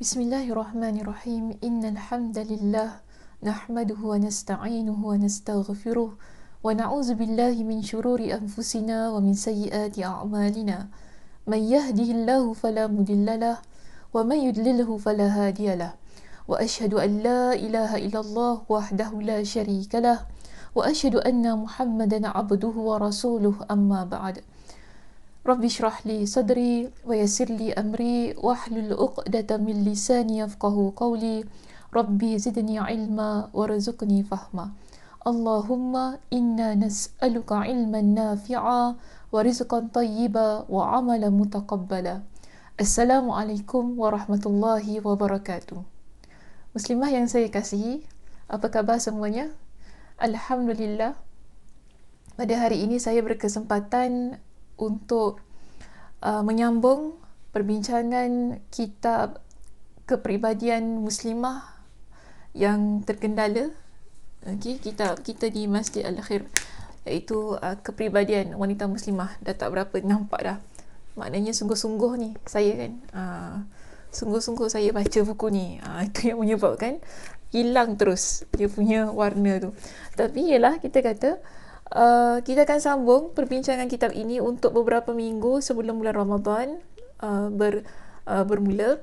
Bismillahirrahmanirrahim. Innal hamdalillah nahmaduhu wa nasta'inuhu wa nastaghfiruh wa na'udzu billahi min shururi anfusina wa min sayyiati a'malina. Man yahdihillahu fala mudhillalah wa man yudlilhu fala hadiyalah. Wa asyhadu an la ilaha illallah wahdahu la syarikalah wa asyhadu anna Muhammadan abduhu wa rasuluh amma ba'd. Rabbi shrah li sadri wa yassir li amri wahlul 'uqdatam min lisani yafqahu qawli. Rabbi zidni ilma warzuqni fahma. Allahumma inna nas'aluka ilman nafi'a wa rizqan tayyiba wa amalan mutaqabbala. Assalamualaikum warahmatullahi wabarakatuh. Muslimah yang saya kasihi, apa khabar semuanya? Alhamdulillah. Pada hari ini saya berkesempatan untuk menyambung perbincangan kitab kepribadian muslimah yang terkendala. Kitab kita di Masjid Al-Khair, iaitu kepribadian wanita muslimah. Dah tak berapa nampak dah. Maknanya sungguh-sungguh ni saya kan, sungguh-sungguh saya baca buku ni. Itu yang menyebabkan hilang terus dia punya warna tu. Tapi ialah kita kata kita akan sambung perbincangan kitab ini untuk beberapa minggu sebelum bulan Ramadan bermula.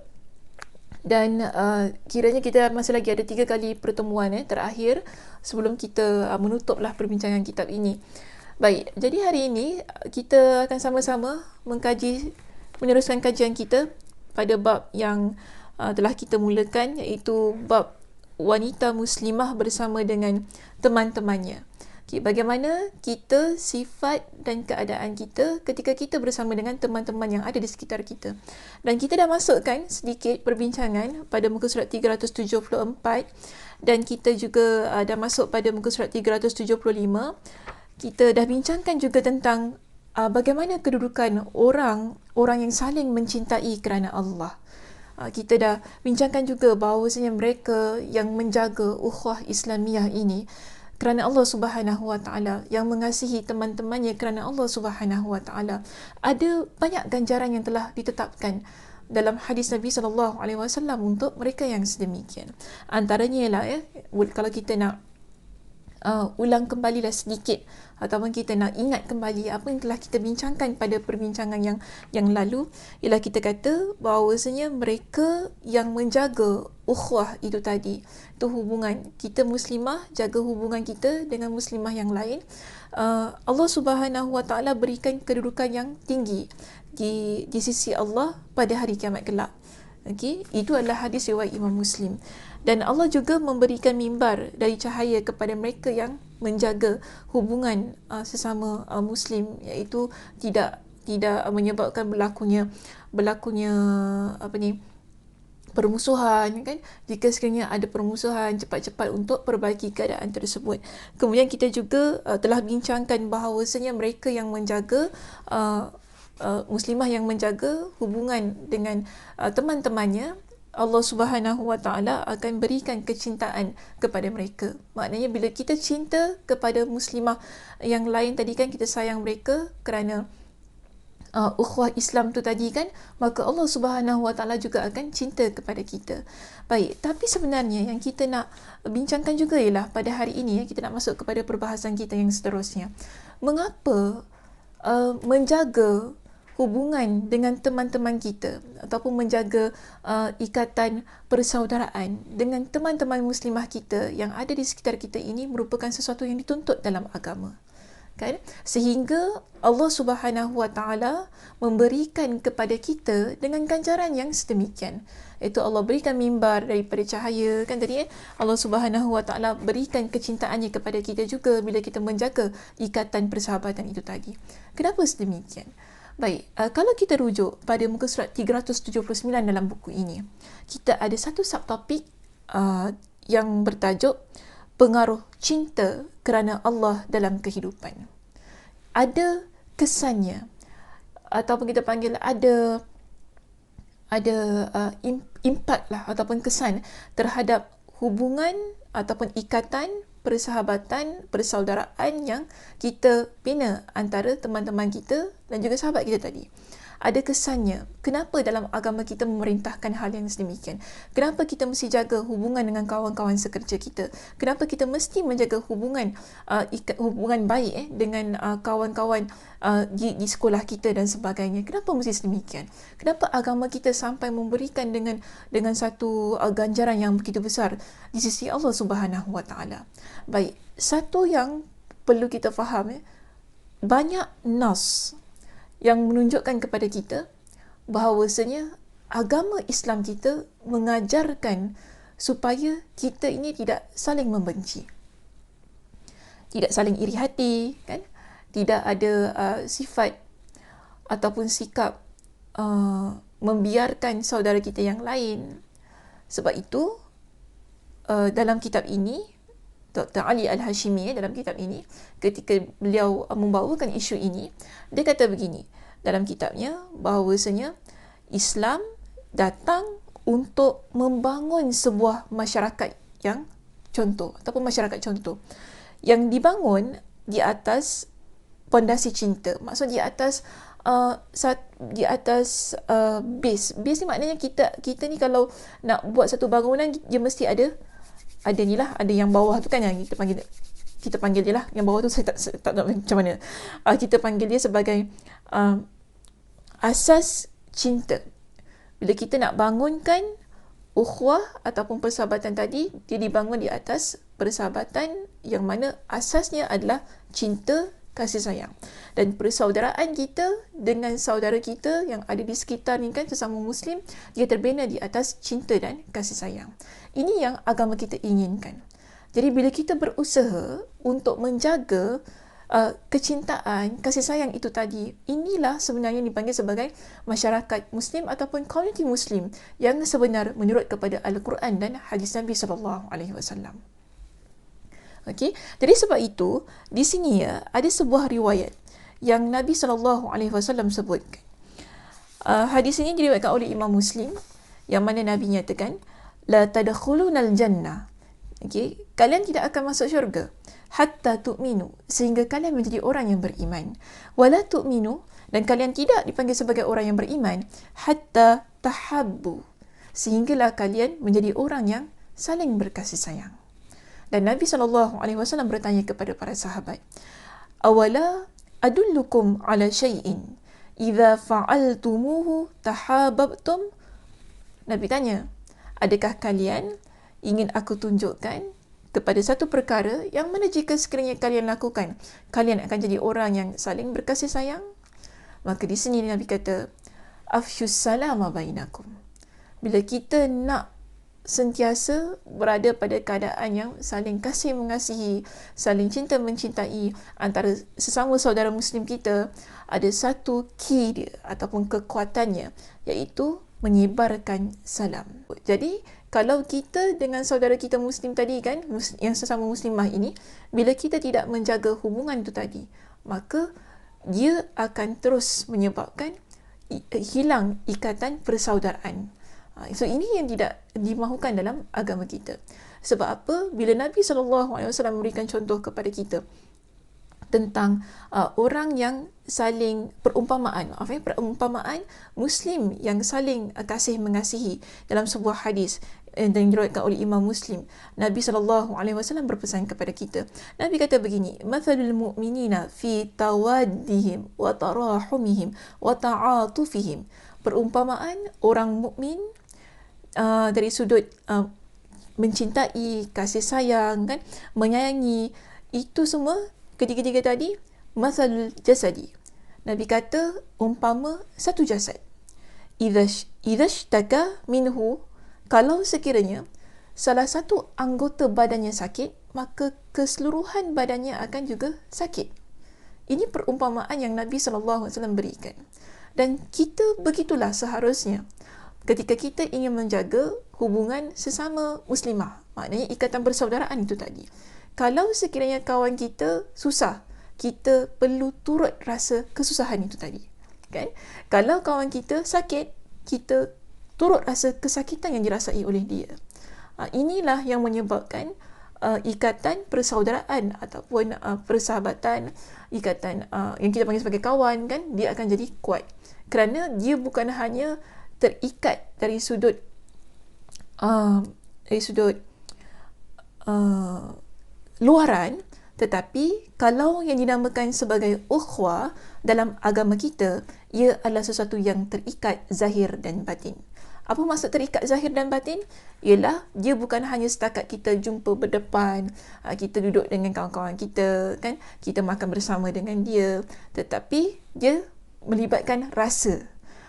Dan kiranya kita masih lagi ada 3 kali pertemuan terakhir sebelum kita menutuplah perbincangan kitab ini. Baik, jadi hari ini kita akan sama-sama meneruskan kajian kita pada bab yang telah kita mulakan, iaitu bab wanita muslimah bersama dengan teman-temannya. Okay, bagaimana kita, sifat dan keadaan kita ketika kita bersama dengan teman-teman yang ada di sekitar kita. Dan kita dah masukkan sedikit perbincangan pada muka surat 374 dan kita juga dah masuk pada muka surat 375. Kita dah bincangkan juga tentang bagaimana kedudukan orang yang saling mencintai kerana Allah. Kita dah bincangkan juga bahawasanya mereka yang menjaga ukhuwah Islamiyah ini kerana Allah Subhanahu Wa Taala, yang mengasihi teman-temannya kerana Allah Subhanahu Wa Taala. Ada banyak ganjaran yang telah ditetapkan dalam hadis Nabi sallallahu alaihi wasallam untuk mereka yang sedemikian. Antaranya ialah kalau kita nak ulang kembalilah sedikit ataupun kita nak ingat kembali apa yang telah kita bincangkan pada perbincangan yang lalu, ialah kita kata bahawasanya mereka yang menjaga ukhuwah itu tadi, itu hubungan kita muslimah, jaga hubungan kita dengan muslimah yang lain, Allah Subhanahu Wa Taala berikan kedudukan yang tinggi di sisi Allah pada hari kiamat kelak. Okey, itu adalah hadis riwayat Imam Muslim. Dan Allah juga memberikan mimbar dari cahaya kepada mereka yang menjaga hubungan sesama Muslim, iaitu tidak menyebabkan berlakunya permusuhan kan. Jika sekiranya ada permusuhan, cepat-cepat untuk perbaiki keadaan tersebut. Kemudian kita juga telah bincangkan bahawasanya mereka yang menjaga muslimah yang menjaga hubungan dengan teman-temannya, Allah Subhanahu Wa Taala akan berikan kecintaan kepada mereka. Maknanya bila kita cinta kepada muslimah yang lain tadi kan, kita sayang mereka kerana ukhuwah Islam tu tadi kan, maka Allah Subhanahu Wa Taala juga akan cinta kepada kita. Baik, tapi sebenarnya yang kita nak bincangkan juga ialah pada hari ini kita nak masuk kepada perbahasan kita yang seterusnya. Mengapa menjaga hubungan dengan teman-teman kita ataupun menjaga ikatan persaudaraan dengan teman-teman muslimah kita yang ada di sekitar kita ini merupakan sesuatu yang dituntut dalam agama, kan? Sehingga Allah Subhanahu Wa Taala memberikan kepada kita dengan ganjaran yang sedemikian. Itu Allah berikan mimbar daripada cahaya kan tadi Allah Subhanahu Wa Taala berikan kecintaannya kepada kita juga bila kita menjaga ikatan persahabatan itu tadi. Kenapa sedemikian? Baik, kalau kita rujuk pada muka surat 379 dalam buku ini, kita ada satu subtopik yang bertajuk pengaruh cinta kerana Allah dalam kehidupan. Ada kesannya, ataupun kita panggil ada impact lah ataupun kesan terhadap hubungan ataupun ikatan persahabatan, persaudaraan yang kita bina antara teman-teman kita dan juga sahabat kita tadi. ada kesannya. Kenapa dalam agama kita memerintahkan hal yang sedemikian? Kenapa kita mesti jaga hubungan dengan kawan-kawan sekerja kita? Kenapa kita mesti menjaga hubungan hubungan baik dengan kawan-kawan di sekolah kita dan sebagainya? Kenapa mesti sedemikian? Kenapa agama kita sampai memberikan dengan satu ganjaran yang begitu besar di sisi Allah Subhanahu Wa Taala? Baik, satu yang perlu kita faham, banyak nas yang menunjukkan kepada kita bahawasanya agama Islam kita mengajarkan supaya kita ini tidak saling membenci, tidak saling iri hati, kan? Tidak ada sifat ataupun sikap membiarkan saudara kita yang lain. Sebab itu dalam kitab ini, Dr. Ali Al-Hashimi dalam kitab ini, ketika beliau membawakan isu ini, dia kata begini dalam kitabnya, bahawasanya Islam datang untuk membangun sebuah masyarakat yang contoh ataupun masyarakat contoh yang dibangun di atas pondasi cinta. Maksud di atas base ni maknanya kita ni kalau nak buat satu bangunan, dia mesti ada ni lah, ada yang bawah tu kan, yang kita panggil dia lah, yang bawah tu saya tak tahu macam mana, kita panggil dia sebagai asas cinta. Bila kita nak bangunkan ukhuwah ataupun persahabatan tadi, dia dibangun di atas persahabatan yang mana asasnya adalah cinta, kasih sayang. Dan persaudaraan kita dengan saudara kita yang ada di sekitar ni kan, sesama Muslim, dia terbina di atas cinta dan kasih sayang. Ini yang agama kita inginkan. Jadi bila kita berusaha untuk menjaga kecintaan, kasih sayang itu tadi, inilah sebenarnya dipanggil sebagai masyarakat Muslim ataupun komuniti Muslim yang sebenar menurut kepada Al-Quran dan hadis Nabi SAW. Okey, jadi sebab itu di sini ada sebuah riwayat yang Nabi SAW sebutkan. Hadis ini diriwayatkan oleh Imam Muslim, yang mana Nabi nyatakan, la tadkhulunal jannah. Okey, kalian tidak akan masuk syurga hatta tu'minu, sehingga kalian menjadi orang yang beriman. Wala tu'minu, dan kalian tidak dipanggil sebagai orang yang beriman hatta tahabbu, sehinggalah kalian menjadi orang yang saling berkasih sayang. Dan Nabi SAW bertanya kepada para sahabat, awala adullukum ala syai'in idza fa'altumuhu tahabbtum? Nabi tanya, adakah kalian ingin aku tunjukkan kepada satu perkara yang mana jika sekiranya kalian lakukan, kalian akan jadi orang yang saling berkasih sayang? Maka di sini Nabi kata, afshus salama bainakum. Bila kita nak sentiasa berada pada keadaan yang saling kasih mengasihi, saling cinta mencintai antara sesama saudara Muslim kita, ada satu key dia ataupun kekuatannya, iaitu menyebarkan salam. Jadi kalau kita dengan saudara kita Muslim tadi kan, yang sesama Muslimah ini, bila kita tidak menjaga hubungan itu tadi, maka dia akan terus menyebabkan hilang ikatan persaudaraan. So ini yang tidak dimahukan dalam agama kita. Sebab apa? Bila Nabi SAW memberikan contoh kepada kita tentang orang yang saling perumpamaan Muslim yang saling kasih mengasihi dalam sebuah hadis yang diriwayatkan oleh Imam Muslim, Nabi SAW berpesan kepada kita. Nabi kata begini, mathalul mu'minina fi tawaddihim wa tarahumihim wa ta'atufihim. Perumpamaan orang mukmin dari sudut mencintai, kasih sayang, kan, menyayangi, itu semua ketiga-tiga tadi, mathalul jasadi. Nabi kata umpama satu jasad. Idhashtaka minhu, kalau sekiranya salah satu anggota badannya sakit, maka keseluruhan badannya akan juga sakit. Ini perumpamaan yang Nabi SAW berikan. Dan kita begitulah seharusnya ketika kita ingin menjaga hubungan sesama Muslimah, maknanya ikatan persaudaraan itu tadi. Kalau sekiranya kawan kita susah, kita perlu turut rasa kesusahan itu tadi, kan? Kalau kawan kita sakit, kita turut rasa kesakitan yang dirasai oleh dia. Inilah yang menyebabkan ikatan persaudaraan ataupun persahabatan, ikatan yang kita panggil sebagai kawan, kan, dia akan jadi kuat. kerana dia bukan hanya terikat dari sudut dari sudut luaran, tetapi kalau yang dinamakan sebagai ukhwah dalam agama kita, ia adalah sesuatu yang terikat zahir dan batin. Apa maksud terikat zahir dan batin? Ialah dia bukan hanya setakat kita jumpa berdepan, kita duduk dengan kawan-kawan kita, kan, kita makan bersama dengan dia, tetapi dia melibatkan rasa.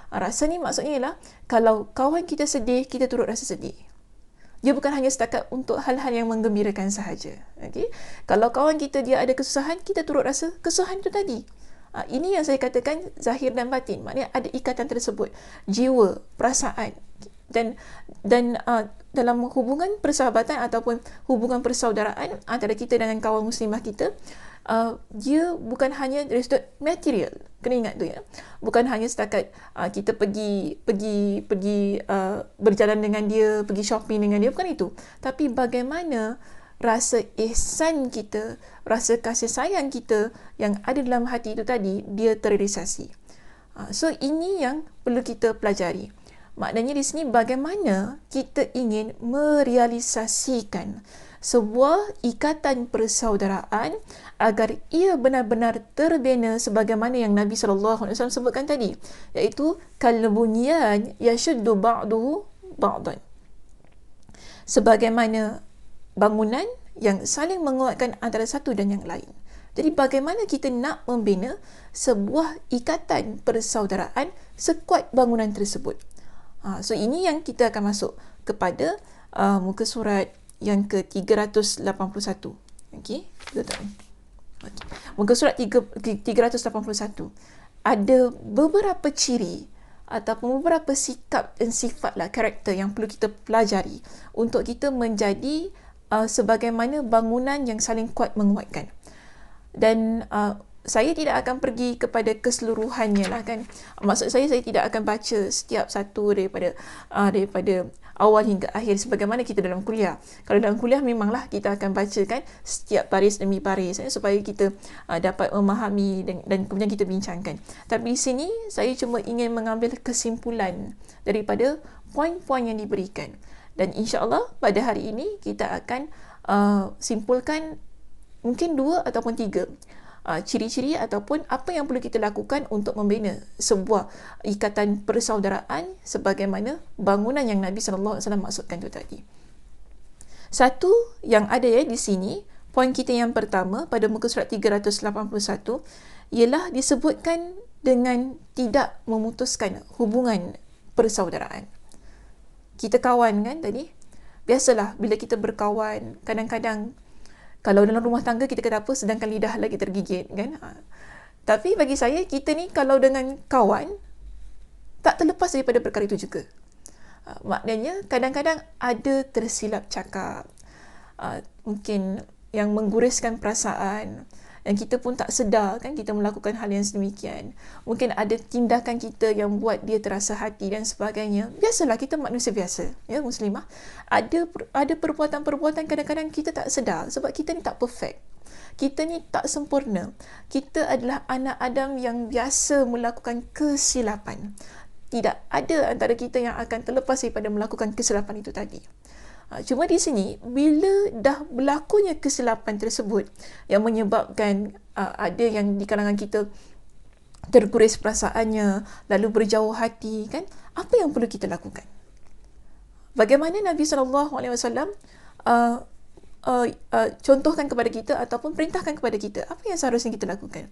Rasa ni maksudnya ialah kalau kawan kita sedih, kita turut rasa sedih. Dia bukan hanya setakat untuk hal-hal yang menggembirakan sahaja. Okay? Kalau kawan kita dia ada kesusahan, kita turut rasa kesusahan itu tadi. Ini yang saya katakan zahir dan batin. Maknanya ada ikatan tersebut. Jiwa, perasaan. Dan dalam hubungan persahabatan ataupun hubungan persaudaraan antara kita dengan kawan muslimah kita, dia bukan hanya dari sudut material. Kena ingat tu ya. Bukan hanya setakat kita pergi berjalan dengan dia, pergi shopping dengan dia, bukan itu. Tapi bagaimana rasa ihsan kita, rasa kasih sayang kita yang ada dalam hati itu tadi, dia terrealisasi. So ini yang perlu kita pelajari. Maknanya di sini bagaimana kita ingin merealisasikan sebuah ikatan persaudaraan agar ia benar-benar terbina sebagaimana yang Nabi SAW sebutkan tadi, iaitu kalbunyan yashuddu ba'duhu ba'dan. Sebagaimana bangunan yang saling menguatkan antara satu dan yang lain. Jadi bagaimana kita nak membina sebuah ikatan persaudaraan sekuat bangunan tersebut. So ini yang kita akan masuk kepada muka surat yang ke-381. Okey, betul. Okay. Muka surat 381. Ada beberapa ciri ataupun beberapa sikap dan sifatlah karakter yang perlu kita pelajari untuk kita menjadi sebagaimana bangunan yang saling kuat menguatkan. Dan saya tidak akan pergi kepada keseluruhannya lah kan. Maksud saya tidak akan baca setiap satu daripada awal hingga akhir sebagaimana kita dalam kuliah. Kalau dalam kuliah memanglah kita akan baca kan setiap baris demi baris supaya kita dapat memahami dan kemudian kita bincangkan. Tapi di sini saya cuma ingin mengambil kesimpulan daripada poin-poin yang diberikan. Dan insya-Allah pada hari ini kita akan simpulkan mungkin 2 ataupun 3 ciri-ciri ataupun apa yang perlu kita lakukan untuk membina sebuah ikatan persaudaraan sebagaimana bangunan yang Nabi SAW maksudkan tu tadi. Satu yang ada di sini, poin kita yang pertama pada muka surat 381 ialah disebutkan dengan tidak memutuskan hubungan persaudaraan. Kita kawan kan tadi? Biasalah bila kita berkawan, kadang-kadang kalau dalam rumah tangga kita kata apa, sedangkan lidah lagi tergigit kan. Tapi bagi saya, kita ni kalau dengan kawan, tak terlepas daripada perkara itu juga. Maknanya kadang-kadang ada tersilap cakap, mungkin yang mengguriskan perasaan, dan kita pun tak sedar kan kita melakukan hal yang sedemikian. Mungkin ada tindakan kita yang buat dia terasa hati dan sebagainya. Biasalah, kita manusia biasa, ya muslimah. Ada perbuatan-perbuatan kadang-kadang kita tak sedar sebab kita ni tak perfect. Kita ni tak sempurna. Kita adalah anak Adam yang biasa melakukan kesilapan. Tidak ada antara kita yang akan terlepas daripada melakukan kesilapan itu tadi. Cuma di sini, bila dah berlakunya kesilapan tersebut yang menyebabkan ada yang di kalangan kita terguris perasaannya, lalu berjauh hati, kan? Apa yang perlu kita lakukan? Bagaimana Nabi SAW contohkan kepada kita ataupun perintahkan kepada kita, apa yang seharusnya kita lakukan?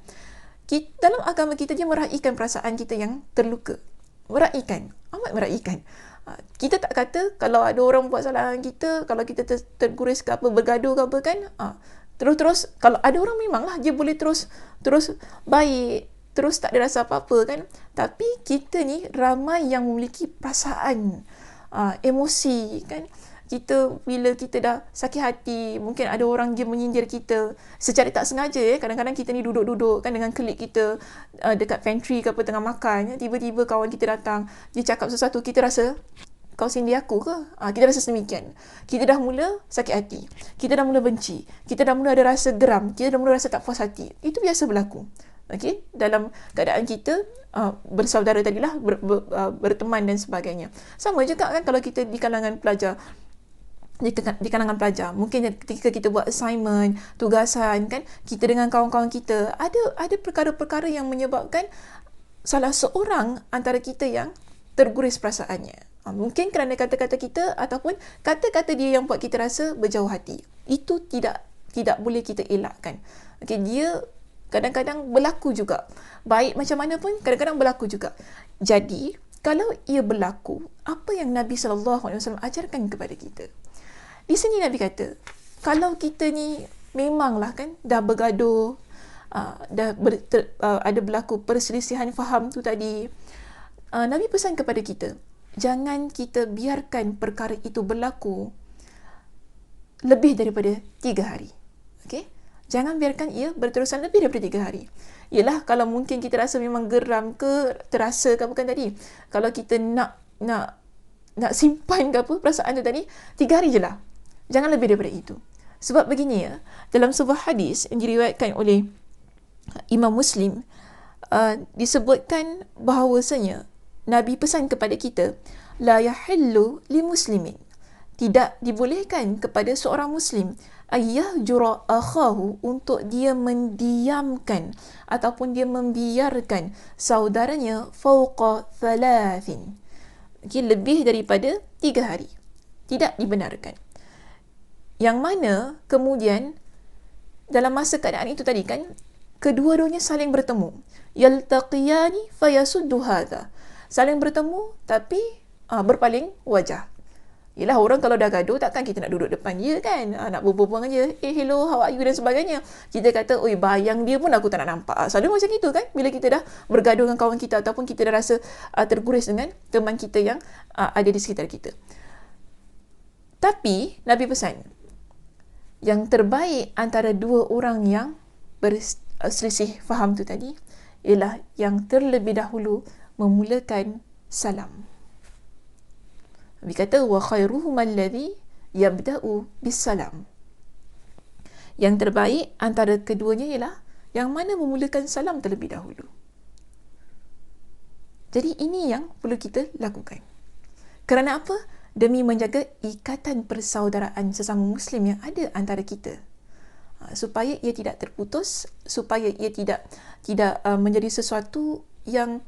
Dalam agama kita, dia meraihkan perasaan kita yang terluka. Meraihkan, amat meraihkan. Kita tak kata kalau ada orang buat salah dengan kita, kalau kita terguris ke apa, bergaduh ke apa kan, terus kalau ada orang memanglah dia boleh terus baik, terus tak ada rasa apa-apa kan. Tapi kita ni ramai yang memiliki perasaan, emosi kan. Kita bila kita dah sakit hati, mungkin ada orang dia menyindir kita secara tak sengaja. Kadang-kadang kita ni duduk-duduk kan dengan klik kita dekat pantry ke apa tengah makan, tiba-tiba kawan kita datang, dia cakap sesuatu, kita rasa kau sindir aku ke? Kita rasa sedemikian. Kita dah mula sakit hati, kita dah mula benci, kita dah mula ada rasa geram, kita dah mula rasa tak puas hati. Itu biasa berlaku. Okey, dalam keadaan kita bersaudara tadilah, berteman dan sebagainya. Sama juga kan kalau kita di kalangan pelajar, di kalangan pelajar, mungkin ketika kita buat assignment, tugasan kan, kita dengan kawan-kawan kita, ada perkara-perkara yang menyebabkan salah seorang antara kita yang terguris perasaannya. Mungkin kerana kata-kata kita ataupun kata-kata dia yang buat kita rasa berjauh hati. Itu tidak boleh kita elakkan. Okey, dia kadang-kadang berlaku juga. Baik macam mana pun kadang-kadang berlaku juga. Jadi, kalau ia berlaku, apa yang Nabi SAW ajarkan kepada kita? Di sini Nabi kata, kalau kita ni memanglah kan dah bergaduh, ada berlaku perselisihan faham tu tadi, Nabi pesan kepada kita, jangan kita biarkan perkara itu berlaku lebih daripada 3 hari. Okey? Jangan biarkan ia berterusan lebih daripada 3 hari. Yelah, kalau mungkin kita rasa memang geram ke, terasa ke bukan tadi. Kalau kita nak simpan ke apa perasaan tu tadi, 3 hari je lah. Jangan lebih daripada itu. Sebab begini ya, dalam sebuah hadis yang diriwayatkan oleh Imam Muslim, disebutkan bahawasanya Nabi pesan kepada kita, la yahillu li muslimin, tidak dibolehkan kepada seorang muslim ayyahjura akhahu, untuk dia mendiamkan ataupun dia membiarkan saudaranya fauqa thalathin, lebih daripada 3 hari. Tidak dibenarkan. Yang mana kemudian dalam masa keadaan itu tadi kan, kedua-duanya saling bertemu. Yaltaqiyani fayasuddu hadha. Saling bertemu tapi berpaling wajah. Yelah, orang kalau dah gaduh, takkan kita nak duduk depan dia kan, nak berbual je, hello, how are you dan sebagainya. Kita kata, oi, bayang dia pun aku tak nak nampak. Selalu macam itu kan, bila kita dah bergaduh dengan kawan kita ataupun kita dah rasa terguris dengan teman kita yang ada di sekitar kita. Tapi Nabi pesan, yang terbaik antara dua orang yang berselisih faham tu tadi ialah yang terlebih dahulu memulakan salam. Nabi kata, wa khairuhum alladhi yabda'u bisalam. Yang terbaik antara keduanya ialah yang mana memulakan salam terlebih dahulu. Jadi ini yang perlu kita lakukan. Kerana apa? Demi menjaga ikatan persaudaraan sesama Muslim yang ada antara kita. Supaya ia tidak terputus, supaya ia tidak menjadi sesuatu yang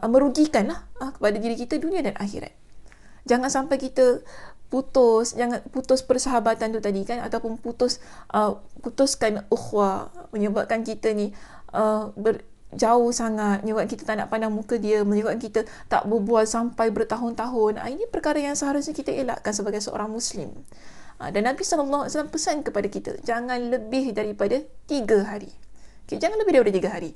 merugikan kepada diri kita dunia dan akhirat. Jangan sampai kita jangan putus persahabatan tu tadi kan, ataupun putuskan ukhuwah, menyebabkan kita ni jauh sangat, menyebabkan kita tak nak pandang muka dia, menyebabkan kita tak berbual sampai bertahun-tahun. Ini perkara yang seharusnya kita elakkan sebagai seorang Muslim. Dan Nabi SAW pesan kepada kita, jangan lebih daripada 3 hari. Okay, jangan lebih daripada 3 hari.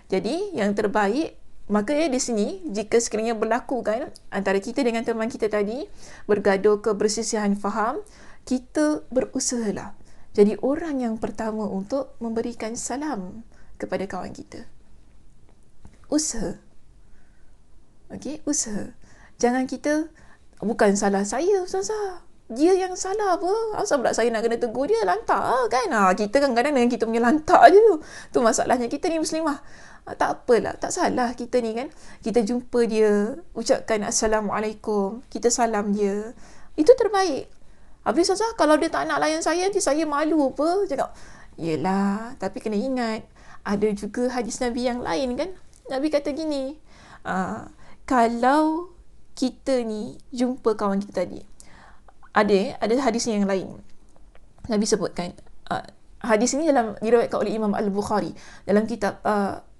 Jadi yang terbaik, maka di sini, jika sekiranya berlaku kan antara kita dengan teman kita tadi bergaduh ke bersisihan faham, kita berusahalah jadi orang yang pertama untuk memberikan salam kepada kawan kita. Usaha. Okey, usaha. Jangan kita, bukan salah saya Ustazah, dia yang salah apa? Asal pula saya nak kena tegur dia? Lantak kan? Kita kadang-kadang dengan kita punya lantak je tu. Tu masalahnya kita ni Muslimah. Tak apalah, tak salah kita ni kan. Kita jumpa dia, ucapkan Assalamualaikum, kita salam dia. Itu terbaik. Habis Ustazah, kalau dia tak nak layan saya, nanti saya malu apa? Cakap, yelah, tapi kena ingat, ada juga hadis Nabi yang lain kan. Nabi kata gini, kalau kita ni jumpa kawan kita tadi, ada hadis yang lain. Nabi sebutkan, hadis ini diriwayatkan oleh Imam Al-Bukhari dalam kitab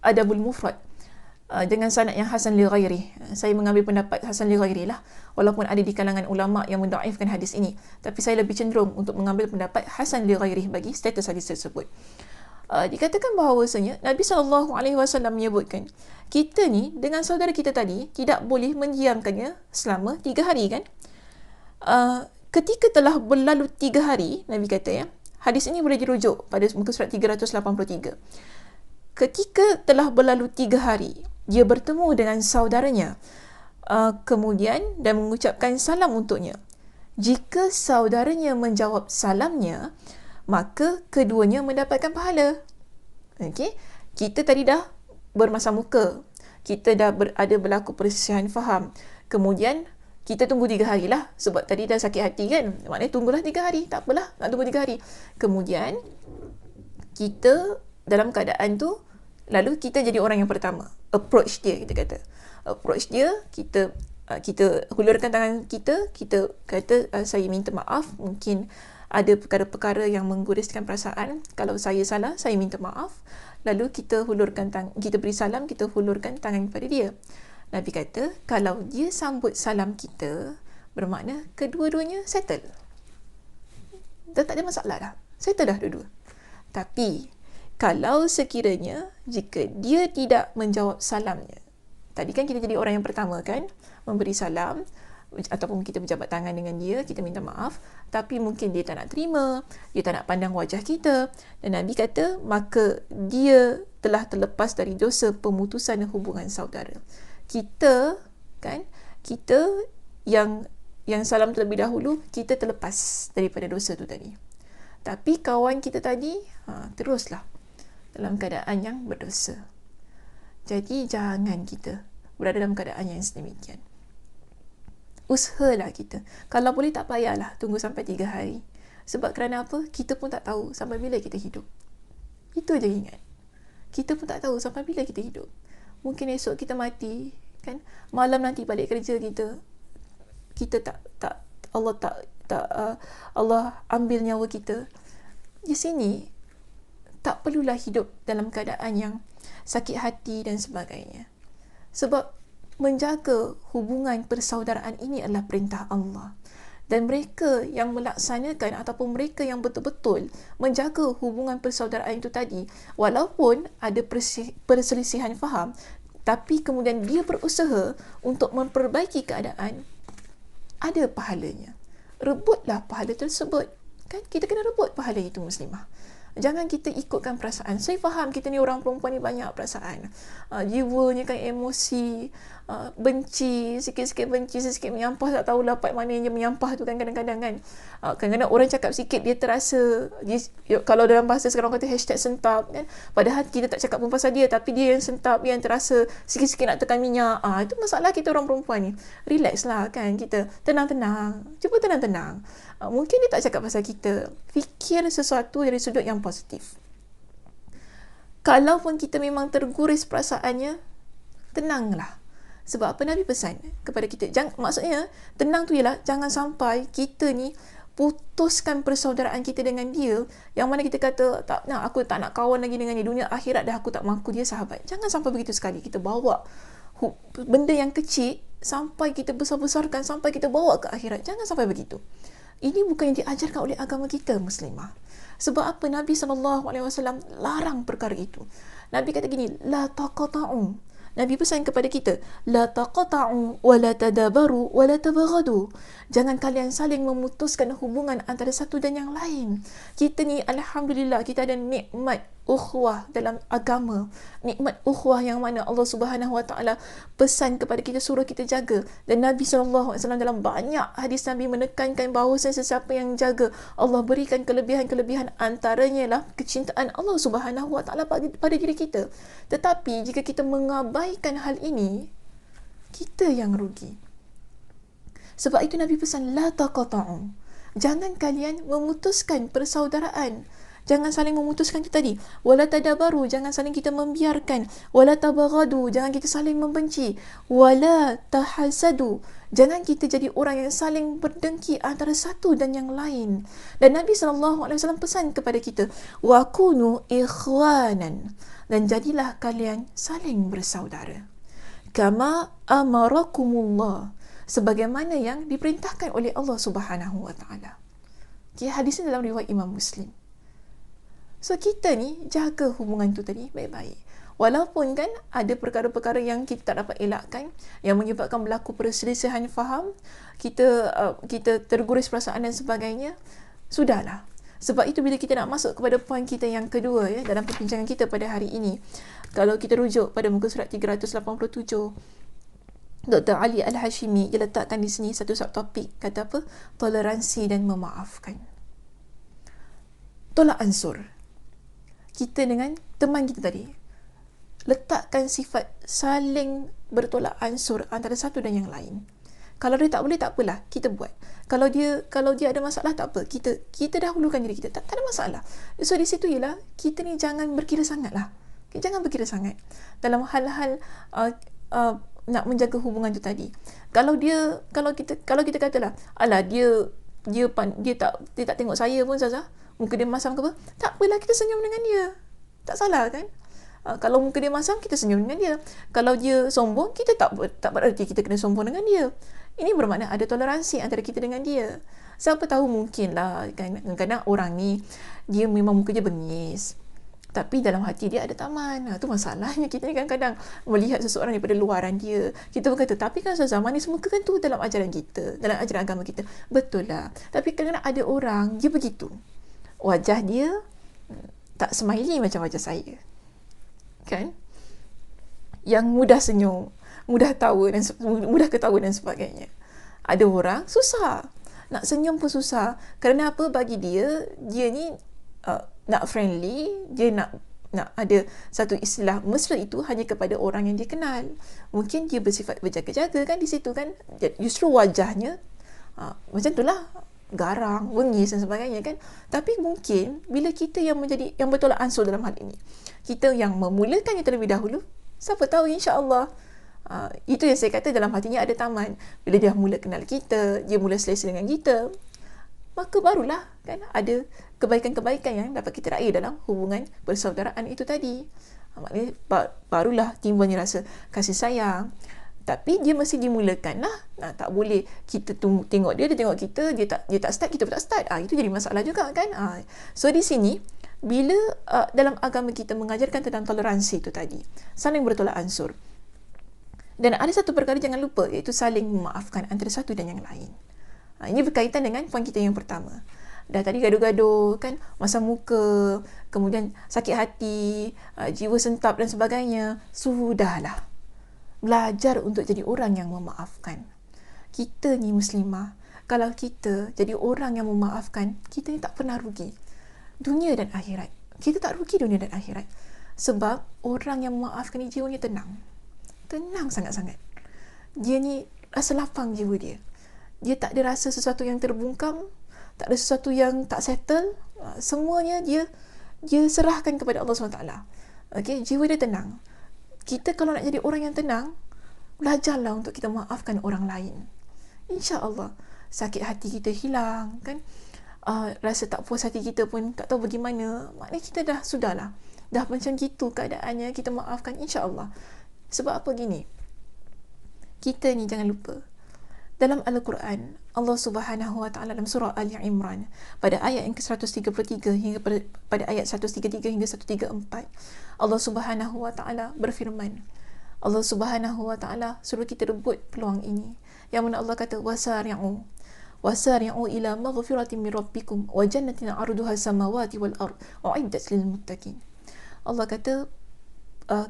Adabul Mufrad dengan sanad yang hasan li ghairi. Saya mengambil pendapat hasan li ghairi lah, walaupun ada di kalangan ulama yang mendaifkan hadis ini, tapi saya lebih cenderung untuk mengambil pendapat hasan li ghairi bagi status hadis tersebut. Dikatakan bahawasanya Nabi SAW menyebutkan, kita ni dengan saudara kita tadi tidak boleh mendiamkannya selama 3 hari kan. Ketika telah berlalu 3 hari, Nabi kata ya, hadis ini boleh dirujuk pada muka surat 383. Ketika telah berlalu 3 hari, dia bertemu dengan saudaranya, kemudian dan mengucapkan salam untuknya. Jika saudaranya menjawab salamnya, maka keduanya mendapatkan pahala. Okey. Kita tadi dah bermasam muka, kita dah ada berlaku perselisihan faham, kemudian kita tunggu 3 hari lah, sebab tadi dah sakit hati kan, maknanya tunggulah 3 hari, tak apalah nak tunggu 3 hari. Kemudian kita dalam keadaan tu, lalu kita jadi orang yang pertama approach dia, kita kata approach dia, kita hulurkan tangan kita kata saya minta maaf, mungkin ada perkara-perkara yang mengguriskan perasaan, kalau saya salah saya minta maaf. Lalu kita beri salam, kita hulurkan tangan kepada dia. Nabi kata kalau dia sambut salam kita, bermakna kedua-duanya settle, dah tak ada masalah dah, settle dah dua-dua. Tapi kalau sekiranya jika dia tidak menjawab salamnya, tadi kan kita jadi orang yang pertama kan, memberi salam ataupun kita berjabat tangan dengan dia, kita minta maaf, tapi mungkin dia tak nak terima, dia tak nak pandang wajah kita, dan Nabi kata maka dia telah terlepas dari dosa pemutusan hubungan saudara. Kita yang salam terlebih dahulu, kita terlepas daripada dosa tu tadi. Tapi kawan kita tadi teruslah dalam keadaan yang berdosa. Jadi jangan kita berada dalam keadaan yang sedemikian. Usahalah kita. Kalau boleh tak payahlah tunggu sampai 3 hari. Sebab kerana apa? Kita pun tak tahu sampai bila kita hidup. Itu je ingat. Kita pun tak tahu sampai bila kita hidup. Mungkin esok kita mati, kan? Malam nanti balik kerja kita Allah ambil nyawa kita. Di sini tak perlulah hidup dalam keadaan yang sakit hati dan sebagainya. Sebab menjaga hubungan persaudaraan ini adalah perintah Allah. Dan mereka yang melaksanakan ataupun mereka yang betul-betul menjaga hubungan persaudaraan itu tadi, walaupun ada perselisihan faham, tapi kemudian dia berusaha untuk memperbaiki keadaan, ada pahalanya. Rebutlah pahala tersebut. Kan kita kena rebut pahala itu, muslimah. Jangan kita ikutkan perasaan. Saya faham kita ni orang perempuan ni banyak perasaan. Jiwanya kan emosi, benci, sikit-sikit benci, sikit menyampah, tak tahu lapat mana yang menyampah tu kan kadang-kadang kan. Kadang-kadang orang cakap sikit dia terasa, kalau dalam bahasa sekarang kata #sentap kan. Padahal kita tak cakap pun pasal dia, tapi dia yang sentap, yang terasa sikit-sikit nak tekan minyak. Itu masalah kita orang perempuan ni. Relax lah kan kita. Tenang-tenang. Cuba tenang-tenang. Mungkin dia tak cakap pasal kita. Fikir sesuatu dari sudut yang positif. Kalaupun kita memang terguris perasaannya, tenanglah. Sebab apa Nabi pesan kepada kita? Maksudnya, tenang tu ialah jangan sampai kita ni putuskan persaudaraan kita dengan dia, yang mana kita kata, aku tak nak kawan lagi dengan dia, dunia akhirat dah aku tak mahu dia sahabat. Jangan sampai begitu sekali. Kita bawa benda yang kecil sampai kita besar-besarkan, sampai kita bawa ke akhirat. Jangan sampai begitu. Ini bukan yang diajarkan oleh agama kita, muslimah. Sebab apa? Nabi SAW larang perkara itu. Nabi kata gini, la taqata'u. Nabi pesan kepada kita, la taqata'u wa la tadabaru wa la tabaghadu. Jangan kalian saling memutuskan hubungan antara satu dan yang lain. Kita ni alhamdulillah kita ada nikmat ukhuwah dalam agama. Nikmat ukhuwah yang mana Allah Subhanahu Wa Taala pesan kepada kita, suruh kita jaga. Dan Nabi SAW dalam banyak hadis Nabi menekankan bahawa sesiapa yang jaga, Allah berikan kelebihan-kelebihan, antaranya lah kecintaan Allah Subhanahu Wa Taala pada diri kita. Tetapi jika kita mengabaikan hal ini, kita yang rugi. Sebab itu Nabi pesan, la taqata'u. Jangan kalian memutuskan persaudaraan. Jangan saling memutuskan kita tadi. Wala tadabaru, jangan saling kita membiarkan. Wala tabaghadu, jangan kita saling membenci. Wala tahasadu, jangan kita jadi orang yang saling berdengki antara satu dan yang lain. Dan Nabi SAW pesan kepada kita, wa kunu ikhwanan, dan jadilah kalian saling bersaudara. Kama amarakumullah, sebagaimana yang diperintahkan oleh Allah Subhanahu Wa Taala. Hadisnya dalam riwayat Imam Muslim. So kita ni jaga hubungan tu tadi baik-baik. Walaupun kan ada perkara-perkara yang kita tak dapat elakkan, yang menyebabkan berlaku perselisihan faham, kita terguris perasaan dan sebagainya, sudahlah. Sebab itu bila kita nak masuk kepada poin kita yang kedua dalam perbincangan kita pada hari ini, kalau kita rujuk pada muka surat 387, Dr. Ali Al-Hashimi dia letakkan di sini satu subtopik, kata apa? Toleransi dan memaafkan. Tolak ansur. Kita dengan teman kita tadi, letakkan sifat saling bertolak ansur antara satu dan yang lain. Kalau dia tak boleh, tak apalah, kita buat. Kalau dia ada masalah, tak apa, kita dahulukan diri kita, tak ada masalah. So di situ ialah kita ni jangan berkira sangat lah. Jangan berkira sangat dalam hal-hal nak menjaga hubungan tu tadi. Kalau kita katalah, alah dia tak tengok saya pun, Zazah, muka dia masam ke apa, tak apalah, kita senyum dengan dia, tak salah kan. Kalau muka dia masam, kita senyum dengan dia. Kalau dia sombong, kita tak berarti kita kena sombong dengan dia. Ini bermakna ada toleransi antara kita dengan dia. Siapa tahu, mungkin lah kan, kadang-kadang orang ni dia memang muka dia bengis, tapi dalam hati dia ada taman. Itu masalahnya. Kita ni kadang-kadang melihat seseorang daripada luaran dia, kita pun kata, tapi kan Ustazah, manis muka kan tu dalam ajaran kita, dalam ajaran agama kita. Betul lah. Tapi kadang-kadang ada orang dia begitu, wajah dia tak smiley macam wajah saya kan, yang mudah senyum, mudah ketawa dan sebagainya. Ada orang susah nak senyum pun susah. Kerana apa? Bagi dia ni nak friendly, dia nak ada satu istilah mesra itu hanya kepada orang yang dia kenal. Mungkin dia bersifat berjaga-jaga kan di situ kan, justru wajahnya macam itulah, garang, bengis dan sebagainya kan. Tapi mungkin bila kita yang bertolak ansur dalam hal ini, kita yang memulakannya terlebih dahulu, siapa tahu, insya-Allah itu yang saya kata, dalam hatinya ada taman. Bila dia mula kenal kita, dia mula selesa dengan kita, maka barulah kan ada kebaikan-kebaikan yang dapat kita raih dalam hubungan persaudaraan itu tadi. Maknanya barulah timbulnya rasa kasih sayang. Tapi dia mesti dimulakan lah. Tak boleh kita tengok dia tengok kita, dia tak start, kita pun tak start. Itu jadi masalah juga kan. So di sini, bila dalam agama kita mengajarkan tentang toleransi itu tadi, saling bertolak ansur, dan ada satu perkara jangan lupa, iaitu saling memaafkan antara satu dan yang lain. Ini berkaitan dengan poin kita yang pertama. Dah tadi gaduh-gaduh kan, masam muka, kemudian sakit hati, jiwa sentap dan sebagainya. Sudahlah, belajar untuk jadi orang yang memaafkan. Kita ni muslimah, kalau kita jadi orang yang memaafkan, kita ni tak pernah rugi dunia dan akhirat. Kita tak rugi dunia dan akhirat. Sebab orang yang memaafkan ni jiwanya tenang sangat-sangat. Dia ni rasa lapang jiwa dia. Dia tak ada rasa sesuatu yang terbungkam, tak ada sesuatu yang tak settle. Semuanya dia serahkan kepada Allah SWT. Okay, jiwa dia tenang. Kita kalau nak jadi orang yang tenang, belajarlah untuk kita maafkan orang lain. InsyaAllah sakit hati kita hilang kan. Rasa tak puas hati kita pun tak tahu bagaimana. Maknanya kita sudahlah, dah macam gitu keadaannya, kita maafkan, insyaAllah. Sebab apa gini, kita ni jangan lupa, dalam Al-Quran, Allah Subhanahu Wa Taala dalam surah Ali Imran pada ayat yang ke-133 hingga pada ayat 133 hingga 134, Allah Subhanahu Wa Taala berfirman. Allah Subhanahu Wa Taala suruh kita rebut peluang ini, yang mana Allah kata, wasari'u ila maghfiratin min rabbikum wa jannatin 'arduha samawati wal ard u'iddat lil muttaqin. Allah kata,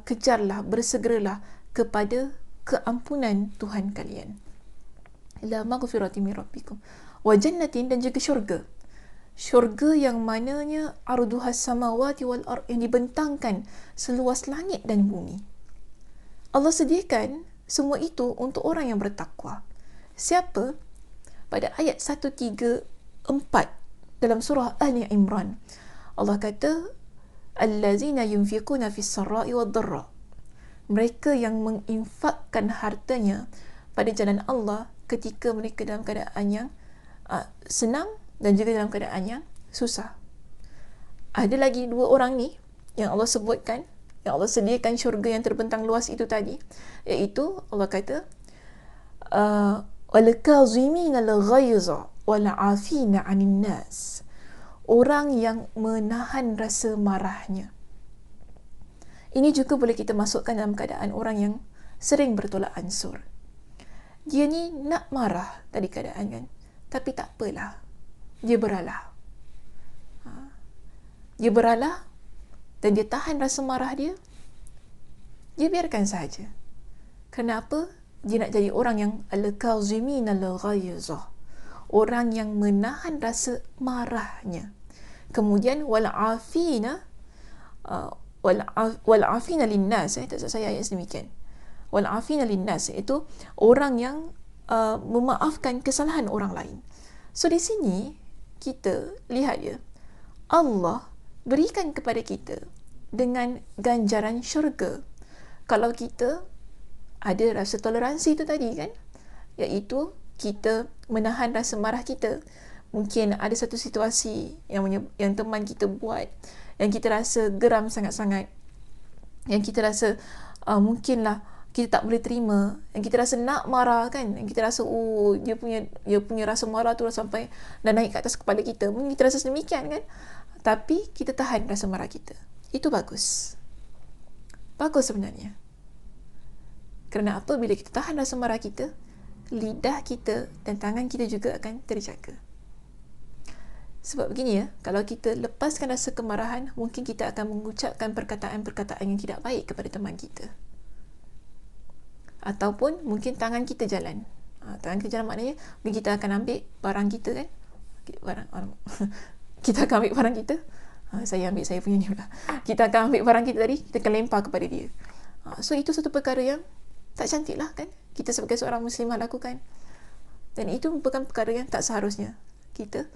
kejarlah, bersegeralah kepada keampunan Tuhan kalian. Ila maghfirati min rabbikum wa jannatin, dan juga syurga yang mananya arduhas samawati wal ard, yang dibentangkan seluas langit dan bumi. Allah sediakan semua itu untuk orang yang bertakwa. Siapa? Pada ayat 134 dalam surah Ali Imran, Allah kata, allazina yunfiquna fis sarai wad dharra, mereka yang menginfakkan hartanya pada jalan Allah ketika mereka dalam keadaan yang senang dan juga dalam keadaan yang susah. Ada lagi dua orang ni yang Allah sebutkan, yang Allah sediakan syurga yang terbentang luas itu tadi, iaitu Allah kata, wal kazimina al ghaiza wal afina 'anil nas, orang yang menahan rasa marahnya. Ini juga boleh kita masukkan dalam keadaan orang yang sering bertolak ansur. Dia ni nak marah tadi keadaan kan, tapi tak apalah, dia beralah. Dia beralah dan dia tahan rasa marah dia. Dia biarkan saja. Kenapa? Dia nak jadi orang yang al-kazimin al-ghayzah, orang yang menahan rasa marahnya. Kemudian wal afina, Wal'afina linnas, tak saya ayat sedemikian. Wal'afina linnas, iaitu orang yang memaafkan kesalahan orang lain. So di sini kita lihat ya, Allah berikan kepada kita dengan ganjaran syurga kalau kita ada rasa toleransi itu tadi kan, iaitu kita menahan rasa marah kita. Mungkin ada satu situasi yang teman kita buat yang kita rasa geram sangat-sangat, yang kita rasa mungkinlah kita tak boleh terima, yang kita rasa nak marah kan, yang kita rasa dia punya rasa marah tu sampai dah naik ke atas kepala kita. Mungkin kita rasa sedemikian kan, tapi kita tahan rasa marah kita. Itu bagus sebenarnya. Kerana apa? Bila kita tahan rasa marah kita, lidah kita dan tangan kita juga akan terjaga. Sebab begini ya, kalau kita lepaskan rasa kemarahan, mungkin kita akan mengucapkan perkataan-perkataan yang tidak baik kepada teman kita. Ataupun mungkin tangan kita jalan. Tangan kita jalan maknanya mungkin kita akan ambil barang kita kan. Kita akan ambil barang kita. Saya ambil saya punya ni pula. Kita akan ambil barang kita tadi, kita akan lempar kepada dia. So itu satu perkara yang tak cantik lah kan, kita sebagai seorang muslimah lakukan. Dan itu merupakan perkara yang tak seharusnya kita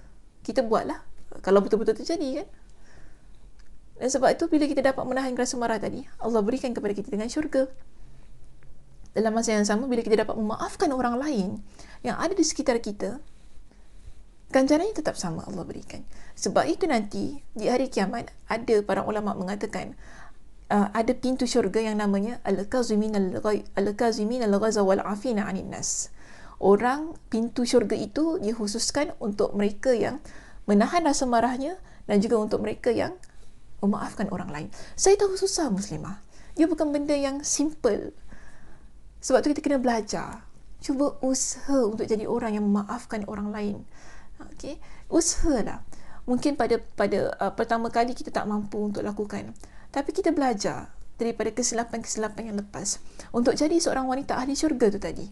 buatlah kalau betul-betul terjadi kan. Dan sebab itu bila kita dapat menahan rasa marah tadi, Allah berikan kepada kita dengan syurga. Dalam masa yang sama, bila kita dapat memaafkan orang lain yang ada di sekitar kita, ganjarannya tetap sama Allah berikan. Sebab itu nanti di hari kiamat ada para ulama mengatakan ada pintu syurga yang namanya al-kazimin al-ghaza wal-afina 'anil nas. Orang pintu syurga itu dikhususkan untuk mereka yang menahan rasa marahnya dan juga untuk mereka yang memaafkan orang lain. Saya tahu susah muslimah. Dia bukan benda yang simple. Sebab tu kita kena belajar. Cuba usaha untuk jadi orang yang memaafkan orang lain. Okey, usahalah. Mungkin pada pertama kali kita tak mampu untuk lakukan, tapi kita belajar daripada kesilapan-kesilapan yang lepas untuk jadi seorang wanita ahli syurga tu tadi.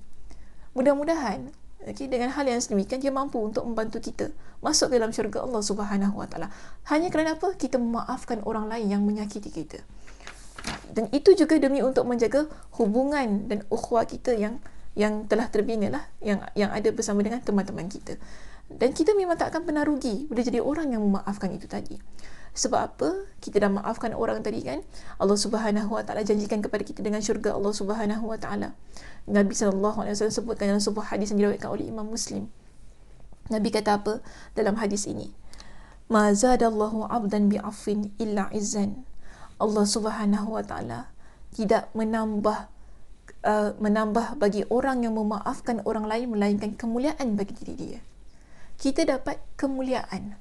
Mudah-mudahan dengan hal yang sedemikian dia mampu untuk membantu kita masuk dalam syurga Allah Subhanahu Wa Taala. Hanya kerana apa? Kita memaafkan orang lain yang menyakiti kita. Dan itu juga demi untuk menjaga hubungan dan ukhuwah kita yang telah terbina lah, yang ada bersama dengan teman-teman kita. Dan kita memang tak akan pernah rugi bila jadi orang yang memaafkan itu tadi. Sebab apa? Kita dah maafkan orang tadi kan, Allah Subhanahu Wa Taala janjikan kepada kita dengan syurga Allah Subhanahu Wa Taala. Nabi SAW sebutkan dalam sebuah hadis yang diriwayatkan oleh Imam Muslim. Nabi kata apa dalam hadis ini? Ma zadallahu 'abdan bi'affin illa izzan. Allah Subhanahu Wa Taala tidak menambah bagi orang yang memaafkan orang lain melainkan kemuliaan bagi diri dia. Kita dapat kemuliaan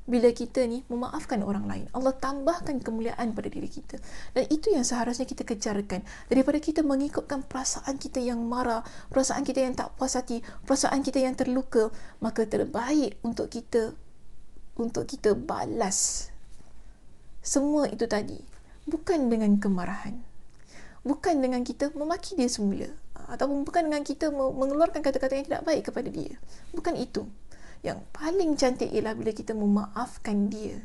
bila kita ni memaafkan orang lain. Allah tambahkan kemuliaan pada diri kita. Dan itu yang seharusnya kita kejarkan, daripada kita mengikutkan perasaan kita yang marah, perasaan kita yang tak puas hati, perasaan kita yang terluka. Maka terbaik untuk kita balas semua itu tadi, bukan dengan kemarahan, bukan dengan kita memaki dia semula, ataupun bukan dengan kita mengeluarkan kata-kata yang tidak baik kepada dia. Bukan itu. Yang paling cantik ialah bila kita memaafkan dia.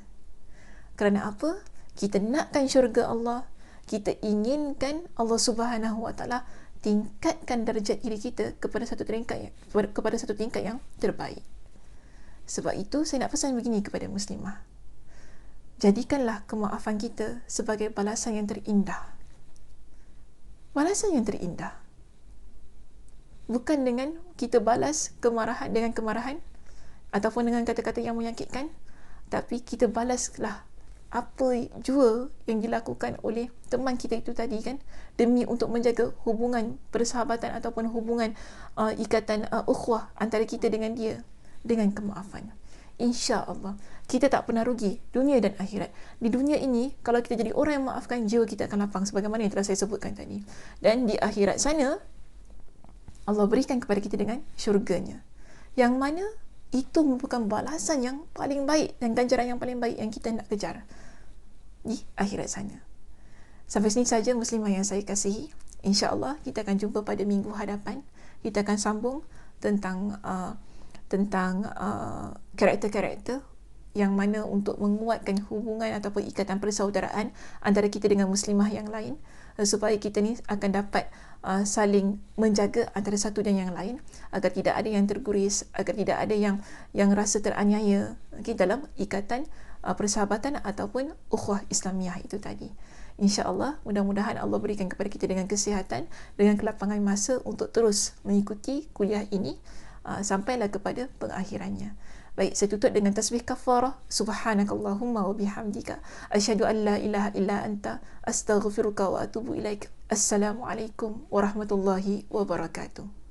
Kerana apa? Kita nakkan syurga Allah. Kita inginkan Allah Subhanahu Wa Taala tingkatkan darjat diri kita kepada satu tingkat yang terbaik. Sebab itu saya nak pesan begini kepada muslimah. Jadikanlah kemaafan kita sebagai balasan yang terindah. Balasan yang terindah. Bukan dengan kita balas kemarahan dengan kemarahan, ataupun dengan kata-kata yang menyakitkan, tapi kita balaslah apa jua yang dilakukan oleh teman kita itu tadi kan, demi untuk menjaga hubungan persahabatan ataupun hubungan ikatan ukhuwah antara kita dengan dia dengan kemaafan. InsyaAllah kita tak pernah rugi dunia dan akhirat. Di dunia ini kalau kita jadi orang yang memaafkan, jiwa kita akan lapang sebagaimana yang telah saya sebutkan tadi. Dan di akhirat sana Allah berikan kepada kita dengan syurganya, yang mana itu merupakan balasan yang paling baik dan ganjaran yang paling baik yang kita nak kejar di akhirat sana. Sampai sini saja muslimah yang saya kasihi. InsyaAllah kita akan jumpa pada minggu hadapan. Kita akan sambung tentang karakter-karakter yang mana untuk menguatkan hubungan ataupun ikatan persaudaraan antara kita dengan muslimah yang lain, supaya kita ni akan dapat saling menjaga antara satu dan yang lain, agar tidak ada yang terguris, agar tidak ada yang rasa teraniaya, dalam ikatan persahabatan ataupun ukhuwah Islamiah itu tadi. InsyaAllah, mudah-mudahan Allah berikan kepada kita dengan kesihatan, dengan kelapangan masa untuk terus mengikuti kuliah ini sampailah kepada pengakhirannya. Baik, saya tutup dengan tasbih kafarah. Subhanakallahumma wa bihamdika asyhadu an la ilaha illa anta astaghfiruka wa atubu ilaik. Assalamualaikum warahmatullahi wabarakatuh.